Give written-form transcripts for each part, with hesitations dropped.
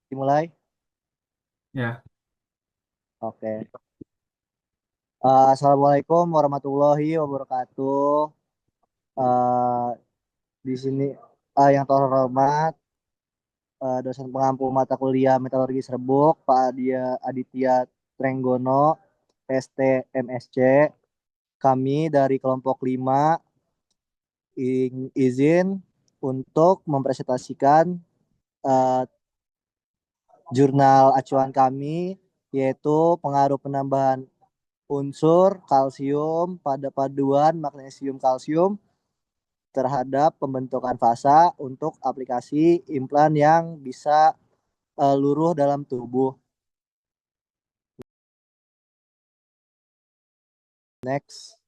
Dimulai. Ya, Oke. Assalamualaikum warahmatullahi wabarakatuh. Eh, di sini yang terhormat dosen pengampu mata kuliah Metalurgi Serbuk Pak Aditya Trenggono, ST MSC. Kami dari kelompok 5 izin untuk mempresentasikan eh, jurnal acuan kami, yaitu pengaruh penambahan unsur kalsium pada paduan magnesium kalsium terhadap pembentukan fasa untuk aplikasi implan yang bisa luruh dalam tubuh. Next.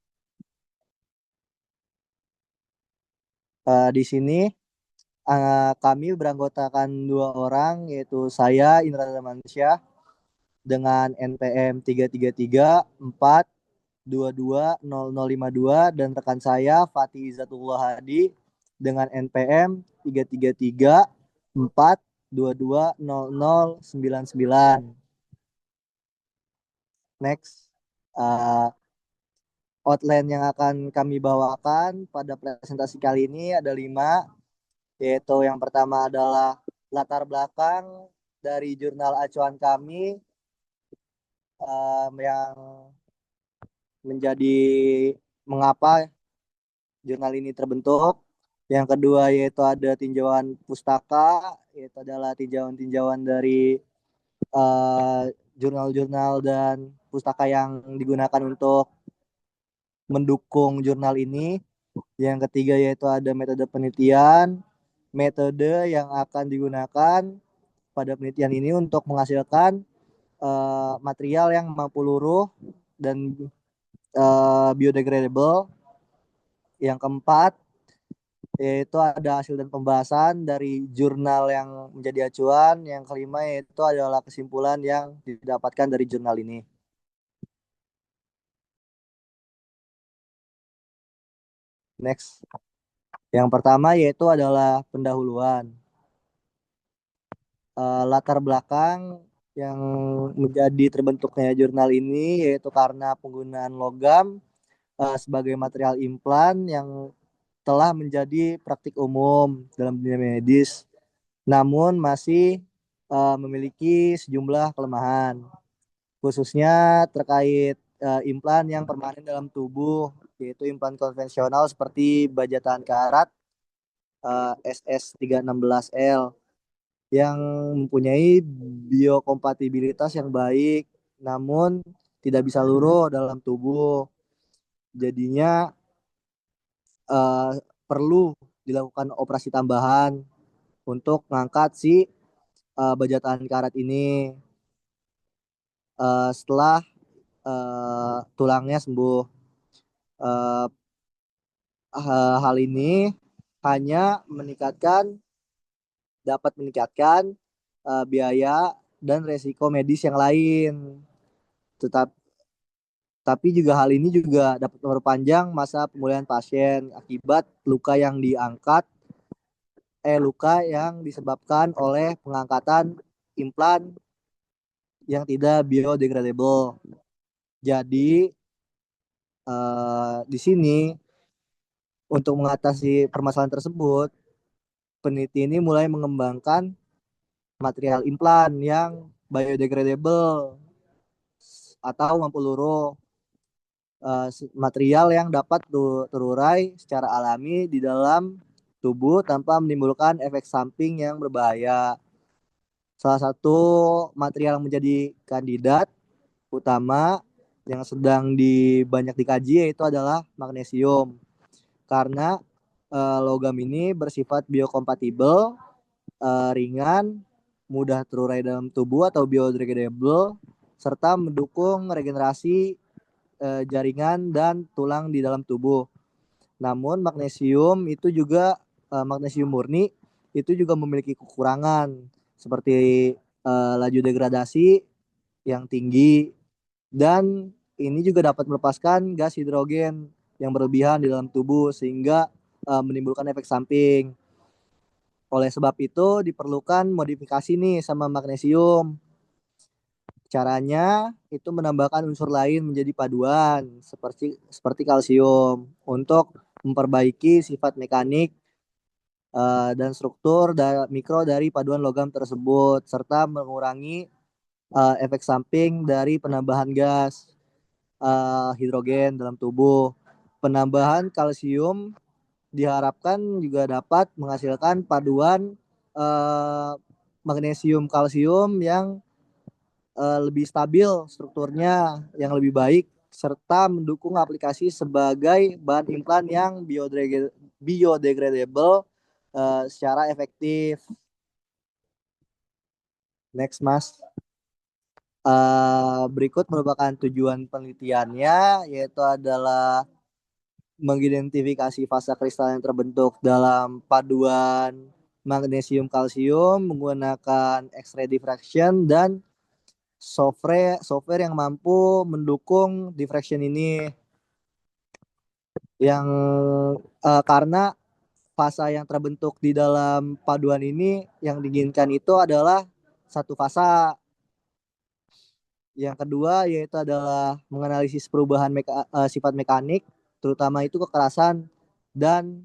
Di sini kami beranggotakan dua orang, yaitu saya Indra Mansyah dengan NPM 33342200052 dan rekan saya Fatih Izzatullah Hadi dengan NPM 33342200099. Next. Uh, Outline yang akan kami bawakan pada presentasi kali ini ada 5, yaitu yang pertama adalah latar belakang dari jurnal acuan kami yang menjadi mengapa jurnal ini terbentuk. Yang kedua yaitu ada tinjauan pustaka, yaitu adalah tinjauan-tinjauan dari uh, jurnal-jurnal dan pustaka yang digunakan untuk mendukung jurnal ini. Yang ketiga yaitu ada metode penelitian, metode yang akan digunakan pada penelitian ini untuk menghasilkan material yang mampu luruh dan biodegradable. Yang keempat yaitu ada hasil dan pembahasan dari jurnal yang menjadi acuan. Yang kelima yaitu adalah kesimpulan yang didapatkan dari jurnal ini. Next. Yang pertama yaitu adalah pendahuluan. Latar belakang yang menjadi terbentuknya jurnal ini yaitu karena penggunaan logam sebagai material implan yang telah menjadi praktik umum dalam dunia medis, namun masih memiliki sejumlah kelemahan, khususnya terkait implan yang permanen dalam tubuh, yaitu implan konvensional seperti baja tahan karat SS316L yang mempunyai biokompatibilitas yang baik, namun tidak bisa luruh dalam tubuh. Jadinya uh, perlu dilakukan operasi tambahan untuk mengangkat si bajatan karat ini setelah tulangnya sembuh. Uh, Hal ini hanya dapat meningkatkan biaya dan resiko medis yang lain. Tetap Tapi juga hal ini juga dapat memperpanjang masa pemulihan pasien akibat luka yang disebabkan oleh pengangkatan implan yang tidak biodegradable. Jadi di sini untuk mengatasi permasalahan tersebut, peneliti ini mulai mengembangkan material implan yang biodegradable atau mampu luruh, material yang dapat terurai secara alami di dalam tubuh tanpa menimbulkan efek samping yang berbahaya. Salah satu material yang menjadi kandidat utama yang sedang banyak dikaji yaitu adalah magnesium. Karena logam ini bersifat biokompatibel, ringan, mudah terurai dalam tubuh atau biodegradable, serta mendukung regenerasi jaringan dan tulang di dalam tubuh. Namun magnesium murni itu juga memiliki kekurangan seperti laju degradasi yang tinggi, dan ini juga dapat melepaskan gas hidrogen yang berlebihan di dalam tubuh sehingga menimbulkan efek samping. Oleh sebab itu diperlukan modifikasi nih sama magnesium. Caranya itu menambahkan unsur lain menjadi paduan seperti seperti kalsium untuk memperbaiki sifat mekanik dan struktur mikro dari paduan logam tersebut serta mengurangi efek samping dari penambahan gas hidrogen dalam tubuh. Penambahan kalsium diharapkan juga dapat menghasilkan paduan uh, magnesium kalsium yang lebih stabil strukturnya, yang lebih baik serta mendukung aplikasi sebagai bahan implan yang biodegradable secara efektif. Next, Mas. Berikut merupakan tujuan penelitiannya, yaitu adalah mengidentifikasi fasa kristal yang terbentuk dalam paduan magnesium kalsium menggunakan X-ray diffraction dan software yang mampu mendukung diffraction ini, yang karena fasa yang terbentuk di dalam paduan ini yang diinginkan itu adalah satu fasa. Yang kedua yaitu adalah menganalisis perubahan sifat mekanik, terutama itu kekerasan dan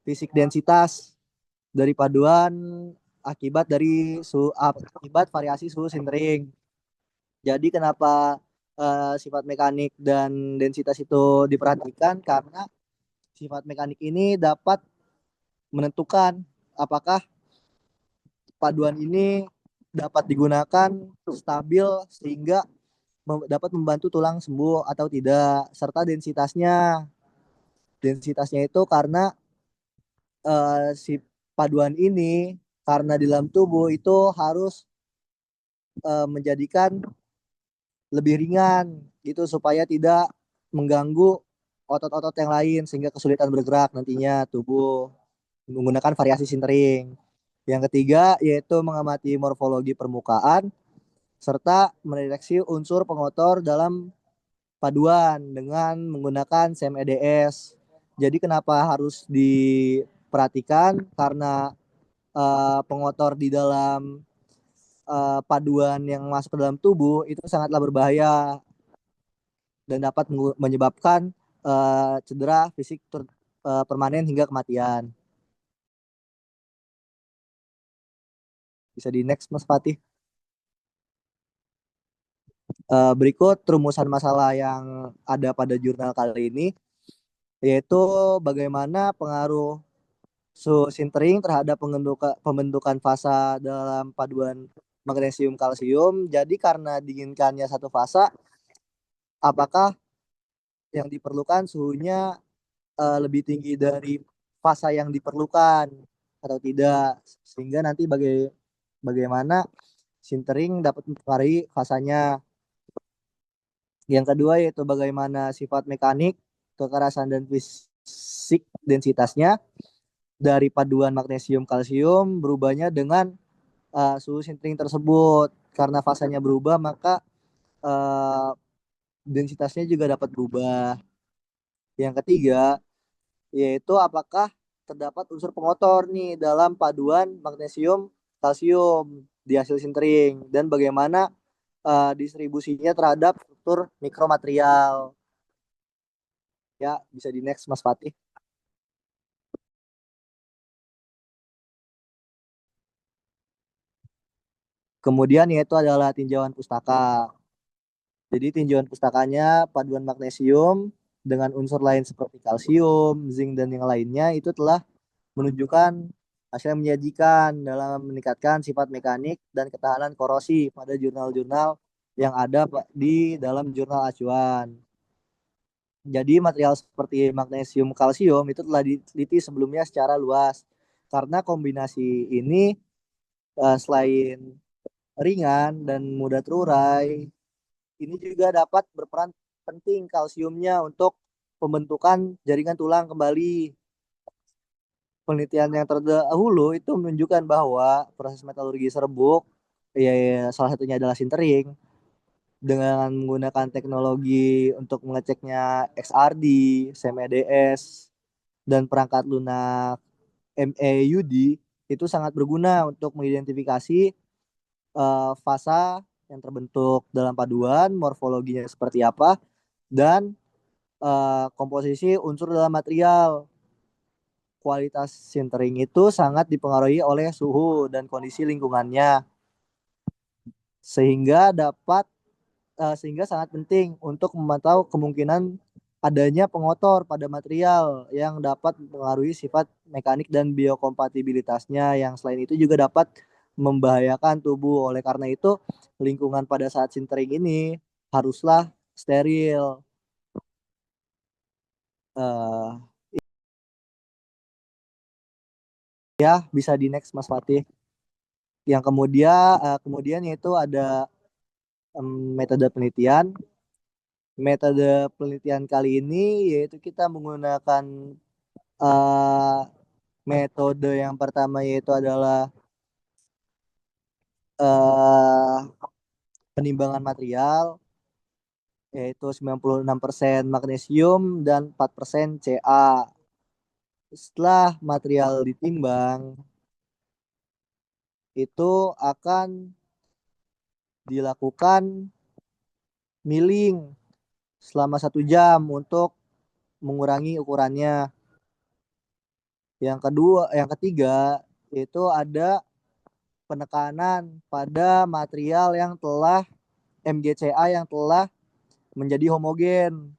fisik densitas dari paduan akibat variasi suhu sintering. Jadi kenapa sifat mekanik dan densitas itu diperhatikan? Karena sifat mekanik ini dapat menentukan apakah paduan ini dapat digunakan stabil sehingga dapat membantu tulang sembuh atau tidak, serta densitasnya. Densitasnya itu karena si paduan ini karena di dalam tubuh itu harus menjadikan lebih ringan gitu supaya tidak mengganggu otot-otot yang lain sehingga kesulitan bergerak nantinya tubuh menggunakan variasi sintering. Yang ketiga yaitu mengamati morfologi permukaan serta mendeteksi unsur pengotor dalam paduan dengan menggunakan SEM-EDS. Jadi kenapa harus diperhatikan? Karena pengotor di dalam paduan yang masuk ke dalam tubuh itu sangatlah berbahaya dan dapat menyebabkan cedera fisik permanen hingga kematian. Bisa di next, Mas Fatih. Berikut rumusan masalah yang ada pada jurnal kali ini, yaitu bagaimana pengaruh suhu sintering terhadap pembentukan fasa dalam paduan magnesium kalsium. Jadi karena diinginkannya satu fasa, apakah yang diperlukan suhunya lebih tinggi dari fasa yang diperlukan atau tidak, sehingga nanti bagaimana sintering dapat mempengaruhi fasanya. Yang kedua yaitu bagaimana sifat mekanik, kekerasan dan fisik densitasnya dari paduan magnesium kalsium berubahnya dengan suhu sintering tersebut. Karena fasanya berubah maka uh, densitasnya juga dapat berubah. Yang ketiga yaitu apakah terdapat unsur pengotor nih dalam paduan magnesium kalsium di hasil sintering dan bagaimana distribusinya terhadap struktur mikromaterial. Ya, bisa di next, Mas Fatih. Kemudian yaitu adalah tinjauan pustaka. Jadi tinjauan pustakanya paduan magnesium dengan unsur lain seperti kalsium, zinc dan yang lainnya itu telah menunjukkan hasil yang menyajikan dalam meningkatkan sifat mekanik dan ketahanan korosi pada jurnal-jurnal yang ada di dalam jurnal acuan. Jadi material seperti magnesium kalsium itu telah diteliti sebelumnya secara luas. Karena kombinasi ini selain ringan dan mudah terurai, ini juga dapat berperan penting kalsiumnya untuk pembentukan jaringan tulang kembali. Penelitian yang terdahulu itu menunjukkan bahwa proses metalurgi serbuk, ya salah satunya adalah sintering, dengan menggunakan teknologi untuk mengeceknya XRD, SEM-EDS, dan perangkat lunak MAUD, itu sangat berguna untuk mengidentifikasi fasa yang terbentuk dalam paduan, morfologinya seperti apa, dan komposisi unsur dalam material. Kualitas sintering itu sangat dipengaruhi oleh suhu dan kondisi lingkungannya, sehingga sehingga sangat penting untuk memantau kemungkinan adanya pengotor pada material yang dapat mempengaruhi sifat mekanik dan biokompatibilitasnya, yang selain itu juga dapat membahayakan tubuh. Oleh karena itu, lingkungan pada saat sintering ini haruslah steril. Eh ya, bisa di next Mas Fatih. Yang kemudian yaitu ada metode penelitian. Metode penelitian kali ini yaitu kita menggunakan eh, metode yang pertama, yaitu adalah eh, penimbangan material, yaitu 96% magnesium dan 4% Ca. Setelah material ditimbang, itu akan dilakukan milling selama 1 jam untuk mengurangi ukurannya. Yang ketiga, itu ada penekanan pada material yang telah MgCa yang telah menjadi homogen.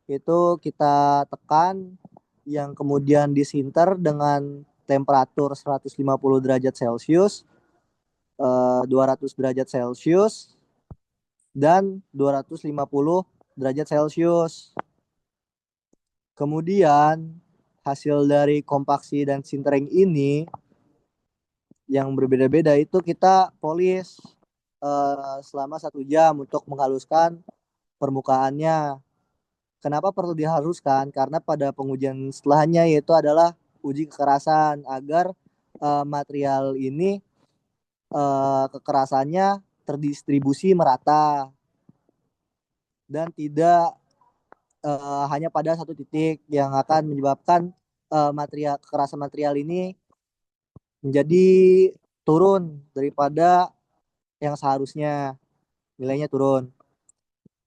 Itu kita tekan, yang kemudian disinter dengan temperatur 150 derajat Celcius, 200 derajat Celcius, dan 250 derajat Celcius. Kemudian hasil dari kompaksi dan sintering ini yang berbeda-beda itu kita polis selama 1 jam untuk menghaluskan permukaannya. Kenapa perlu dihaluskan? Karena pada pengujian setelahnya, yaitu adalah uji kekerasan, agar material ini kekerasannya terdistribusi merata dan tidak hanya pada satu titik, yang akan menyebabkan kekerasan material ini menjadi turun daripada yang seharusnya, nilainya turun.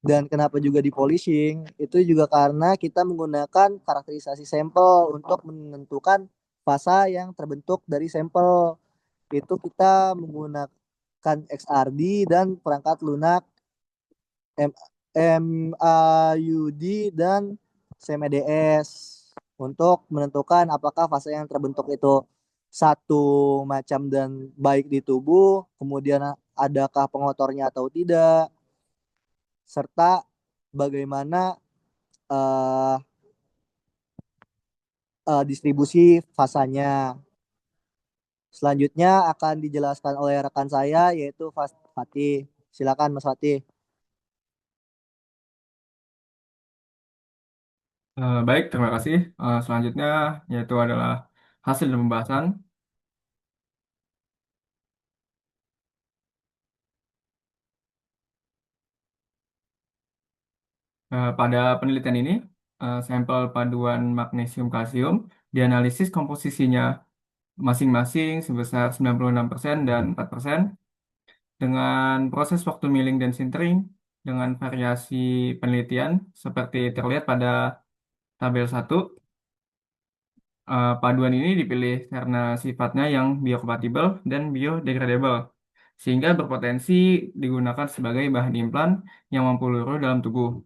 Dan kenapa juga di polishing? Itu juga karena kita menggunakan karakterisasi sampel untuk menentukan fasa yang terbentuk dari sampel. Itu kita menggunakan XRD dan perangkat lunak MAUD dan CMDS untuk menentukan apakah fase yang terbentuk itu satu macam dan baik di tubuh, kemudian adakah pengotornya atau tidak, serta bagaimana uh, distribusi fasanya. Selanjutnya akan dijelaskan oleh rekan saya, yaitu Fatih. Silakan Mas Fatih. Baik, terima kasih. Selanjutnya yaitu adalah hasil dari pembahasan. Pada penelitian ini, sampel paduan magnesium kalsium dianalisis komposisinya masing-masing sebesar 96% dan 4% dengan proses waktu milling dan sintering dengan variasi penelitian seperti terlihat pada tabel 1. Paduan ini dipilih karena sifatnya yang biokompatibel dan biodegradable, sehingga berpotensi digunakan sebagai bahan implan yang mampu luruh dalam tubuh.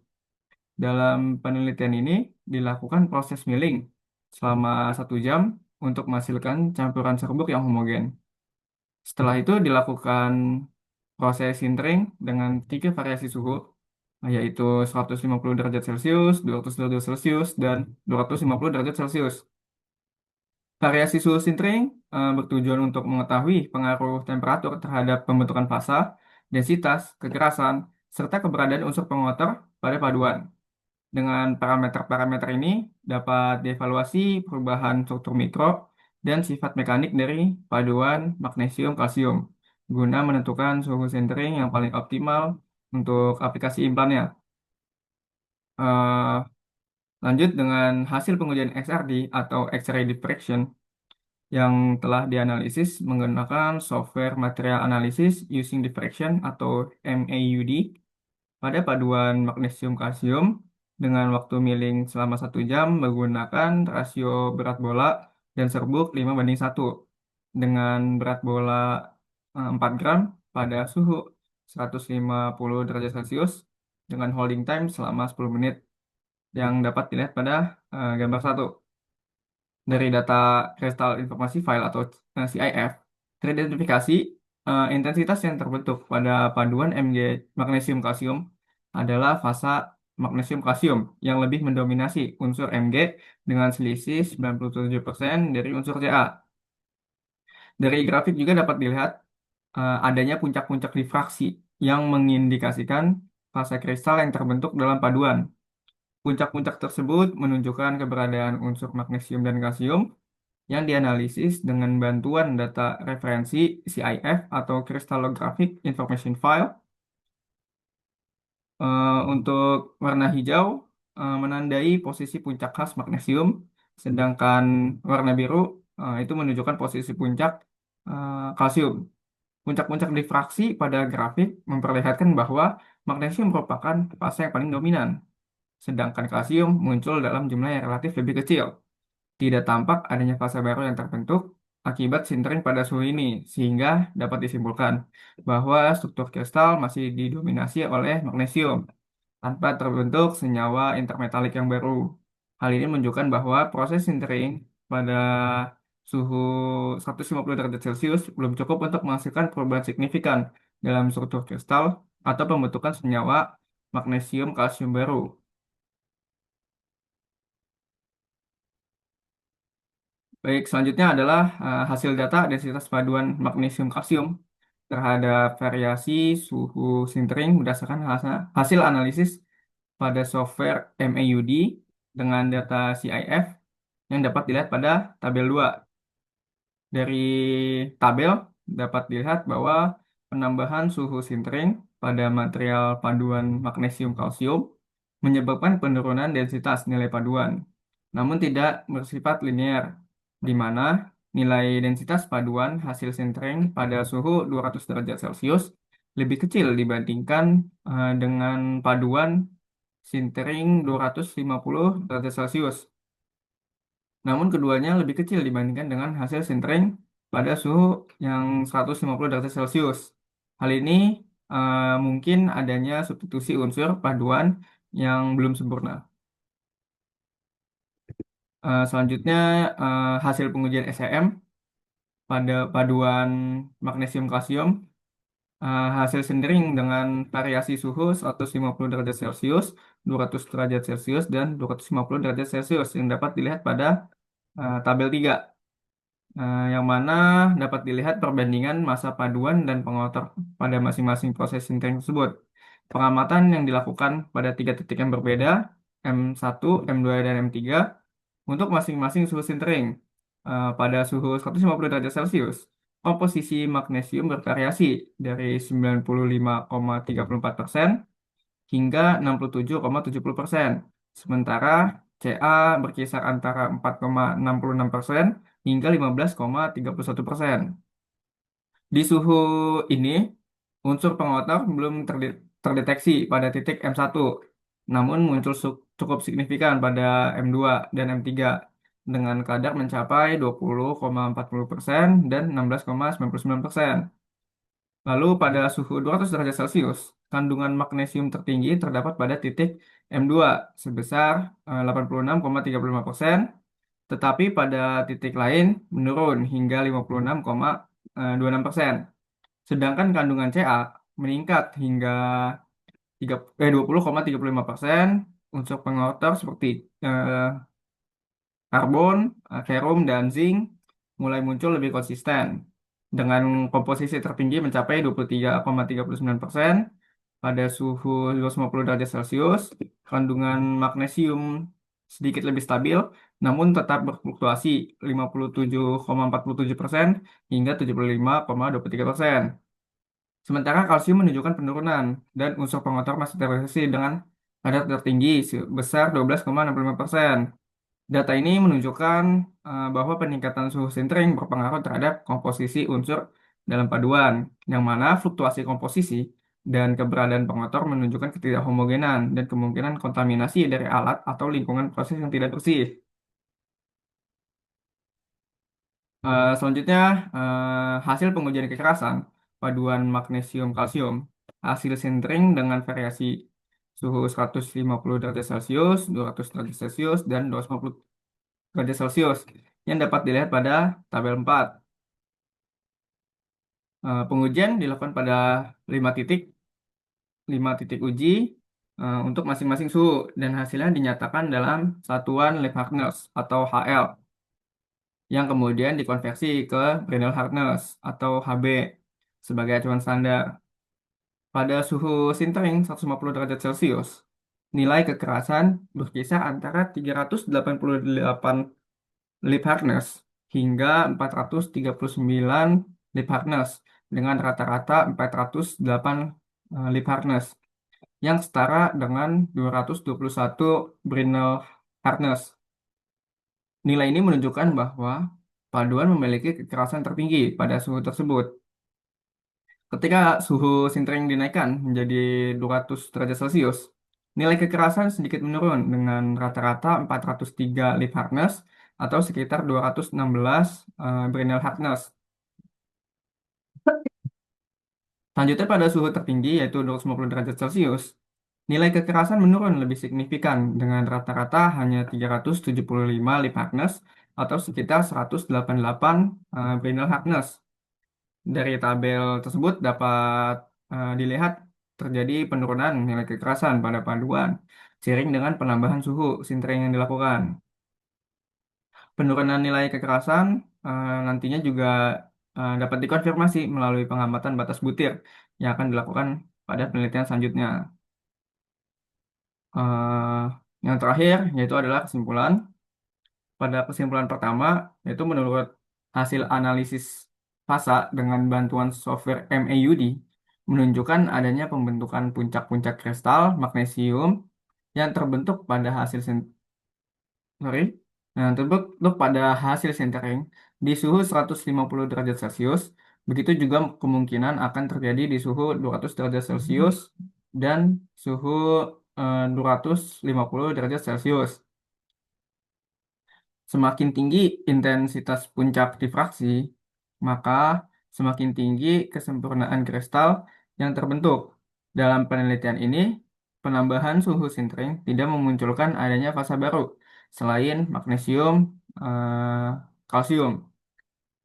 Dalam penelitian ini dilakukan proses milling selama 1 jam untuk menghasilkan campuran serbuk yang homogen. Setelah itu dilakukan proses sintering dengan 3 variasi suhu, yaitu 150 derajat Celcius, 200 derajat Celcius, dan 250 derajat Celcius. Variasi suhu sintering bertujuan untuk mengetahui pengaruh temperatur terhadap pembentukan fasa, densitas, kekerasan, serta keberadaan unsur pengotor pada paduan. Dengan parameter-parameter ini dapat dievaluasi perubahan struktur mikro dan sifat mekanik dari paduan magnesium-kalsium guna menentukan suhu sintering yang paling optimal untuk aplikasi implannya. Eh, Lanjut dengan hasil pengujian XRD atau X-ray diffraction. yang telah dianalisis menggunakan software material analysis using diffraction atau MAUD pada paduan magnesium kalsium dengan waktu milling selama 1 jam menggunakan rasio berat bola dan serbuk 5:1 dengan berat bola 4 gram pada suhu 150 derajat Celcius dengan holding time selama 10 menit yang dapat dilihat pada gambar 1. Dari data kristal informasi file atau CIF, teridentifikasi intensitas yang terbentuk pada paduan Mg magnesium kalsium adalah fasa magnesium kalsium yang lebih mendominasi unsur Mg dengan selisih 97% dari unsur Ca. Dari grafik juga dapat dilihat adanya puncak-puncak difraksi yang mengindikasikan fasa kristal yang terbentuk dalam paduan. Puncak-puncak tersebut menunjukkan keberadaan unsur magnesium dan kalsium yang dianalisis dengan bantuan data referensi CIF atau Crystallographic Information File. Untuk warna hijau menandai posisi puncak khas magnesium, sedangkan warna biru itu menunjukkan posisi puncak kalsium. Puncak-puncak difraksi pada grafik memperlihatkan bahwa magnesium merupakan fase yang paling dominan, sedangkan kalsium muncul dalam jumlah yang relatif lebih kecil. Tidak tampak adanya fase baru yang terbentuk akibat sintering pada suhu ini, sehingga dapat disimpulkan bahwa struktur kristal masih didominasi oleh magnesium tanpa terbentuk senyawa intermetalik yang baru. Hal ini menunjukkan bahwa proses sintering pada suhu 150 derajat Celcius belum cukup untuk menghasilkan perubahan signifikan dalam struktur kristal atau pembentukan senyawa magnesium kalsium baru. Baik, selanjutnya adalah hasil data densitas paduan magnesium kalsium terhadap variasi suhu sintering berdasarkan hasil analisis pada software MAUD dengan data CIF yang dapat dilihat pada tabel 2. Dari tabel dapat dilihat bahwa penambahan suhu sintering pada material paduan magnesium kalsium menyebabkan penurunan densitas nilai paduan, namun tidak bersifat linear, di mana nilai densitas paduan hasil sintering pada suhu 200 derajat Celcius lebih kecil dibandingkan dengan paduan sintering 250 derajat Celcius. Namun keduanya lebih kecil dibandingkan dengan hasil sintering pada suhu yang 150 derajat Celcius. Hal ini mungkin adanya substitusi unsur paduan yang belum sempurna. Selanjutnya hasil pengujian SEM pada paduan magnesium kalsium hasil sintering dengan variasi suhu 150 derajat Celcius, 200 derajat Celcius, dan 250 derajat Celcius yang dapat dilihat pada tabel 3. Yang mana dapat dilihat perbandingan massa paduan dan pengotor pada masing-masing proses sintering tersebut. Pengamatan yang dilakukan pada 3 titik yang berbeda, M1, M2, dan M3, untuk masing-masing suhu sintering. Pada suhu 150 derajat Celcius, komposisi magnesium bervariasi dari 95,34% hingga 67,70%. Sementara Ca berkisar antara 4,66% hingga 15,31%. Di suhu ini, unsur pengotor belum terdeteksi pada titik M1, namun muncul cukup signifikan pada M2 dan M3 dengan kadar mencapai 20,40% dan 16,99%. Lalu pada suhu 200 derajat Celcius, kandungan magnesium tertinggi terdapat pada titik M2 sebesar 86,35%, tetapi pada titik lain menurun hingga 56,26%. Sedangkan kandungan Ca meningkat hingga 20,35%. Unsur pengotor seperti eh, karbon, ferum, dan zinc mulai muncul lebih konsisten dengan komposisi tertinggi mencapai 23,39% pada suhu 250 derajat Celcius. Kandungan magnesium sedikit lebih stabil, namun tetap berfluktuasi 57,47% hingga 75,23%. Sementara kalsium menunjukkan penurunan dan unsur pengotor masih terdeteksi dengan kadar tertinggi sebesar 12,65%. Data ini menunjukkan bahwa peningkatan suhu sintering berpengaruh terhadap komposisi unsur dalam paduan, yang mana fluktuasi komposisi dan keberadaan pengotor menunjukkan ketidakhomogenan dan kemungkinan kontaminasi dari alat atau lingkungan proses yang tidak bersih. Selanjutnya, hasil pengujian kekerasan paduan magnesium kalsium. Hasil sintering dengan variasi suhu 150 derajat Celcius, 200 derajat Celcius, dan 250 derajat Celcius yang dapat dilihat pada tabel 4. Pengujian dilakukan pada 5 titik, 5 titik uji untuk masing-masing suhu dan hasilnya dinyatakan dalam satuan lab hardness atau HL yang kemudian dikonversi ke Brenner hardness atau HB sebagai acuan standar. Pada suhu sintering 150 derajat Celcius, nilai kekerasan berkisar antara 388 lip hardness hingga 439 lip hardness dengan rata-rata 408 lip hardness yang setara dengan 221 Brinell hardness. Nilai ini menunjukkan bahwa paduan memiliki kekerasan tertinggi pada suhu tersebut. Ketika suhu sintering dinaikkan menjadi 200 derajat Celcius, nilai kekerasan sedikit menurun dengan rata-rata 403 lip hardness atau sekitar 216 Brinell hardness. Selanjutnya pada suhu tertinggi yaitu 250 derajat Celcius, nilai kekerasan menurun lebih signifikan dengan rata-rata hanya 375 lip hardness atau sekitar 188 Brinell hardness. Dari tabel tersebut dapat dilihat terjadi penurunan nilai kekerasan pada paduan seiring dengan penambahan suhu sintering yang dilakukan. Penurunan nilai kekerasan nantinya juga dapat dikonfirmasi melalui pengamatan batas butir yang akan dilakukan pada penelitian selanjutnya. Eh, yang terakhir yaitu adalah kesimpulan. Pada kesimpulan pertama, yaitu menurut hasil analisis fasa dengan bantuan software MAUD, menunjukkan adanya pembentukan puncak-puncak kristal magnesium yang terbentuk pada hasil sorry, terbentuk pada hasil sintering di suhu 150 derajat Celcius. Begitu juga kemungkinan akan terjadi di suhu 200 derajat Celcius dan suhu 250 derajat Celcius. Semakin tinggi intensitas puncak difraksi, maka semakin tinggi kesempurnaan kristal yang terbentuk. Dalam penelitian ini, penambahan suhu sintering tidak memunculkan adanya fasa baru selain magnesium, eh, kalsium.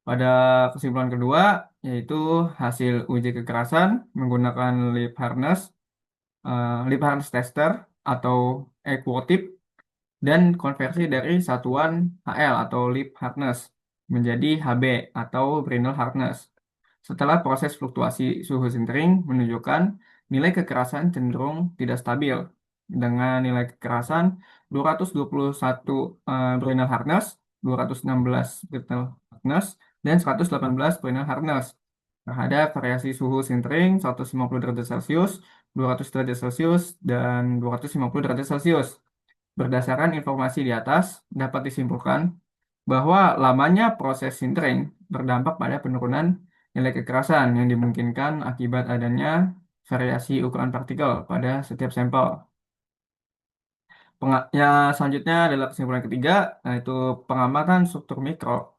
Pada kesimpulan kedua, yaitu hasil uji kekerasan menggunakan lip harness tester atau EquoTip dan konversi dari satuan HL atau lip hardness menjadi HB atau Brinell hardness. Setelah proses fluktuasi suhu sintering menunjukkan nilai kekerasan cenderung tidak stabil dengan nilai kekerasan 221 Brinell hardness, 216 Brinell hardness, dan 118 Brinell hardness terhadap variasi suhu sintering 150 derajat Celcius, 200 derajat Celcius, dan 250 derajat Celcius. Berdasarkan informasi di atas, dapat disimpulkan bahwa lamanya proses sintering berdampak pada penurunan nilai kekerasan yang dimungkinkan akibat adanya variasi ukuran partikel pada setiap sampel. Selanjutnya adalah kesimpulan ketiga, yaitu pengamatan struktur mikro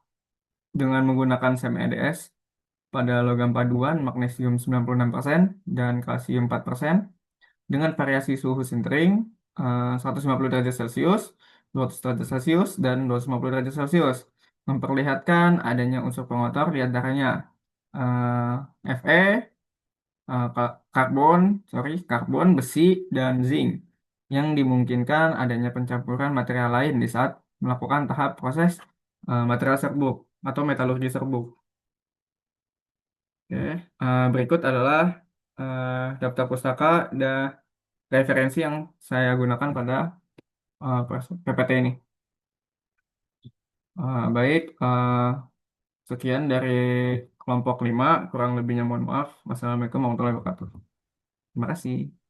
dengan menggunakan SEM EDS pada logam paduan magnesium 96% dan kalsium 4% dengan variasi suhu sintering 150 derajat Celcius, 200 derajat Celcius, dan 250 derajat Celcius, memperlihatkan adanya unsur pengotor di antaranya Fe, karbon, besi, dan zinc, yang dimungkinkan adanya pencampuran material lain di saat melakukan tahap proses material serbuk atau metalurgi serbuk. Oke. Berikut adalah daftar pustaka dan referensi yang saya gunakan pada PPT ini. Baik, sekian dari kelompok 5, kurang lebihnya mohon maaf. Wassalamualaikum warahmatullahi wabarakatuh. Terima kasih.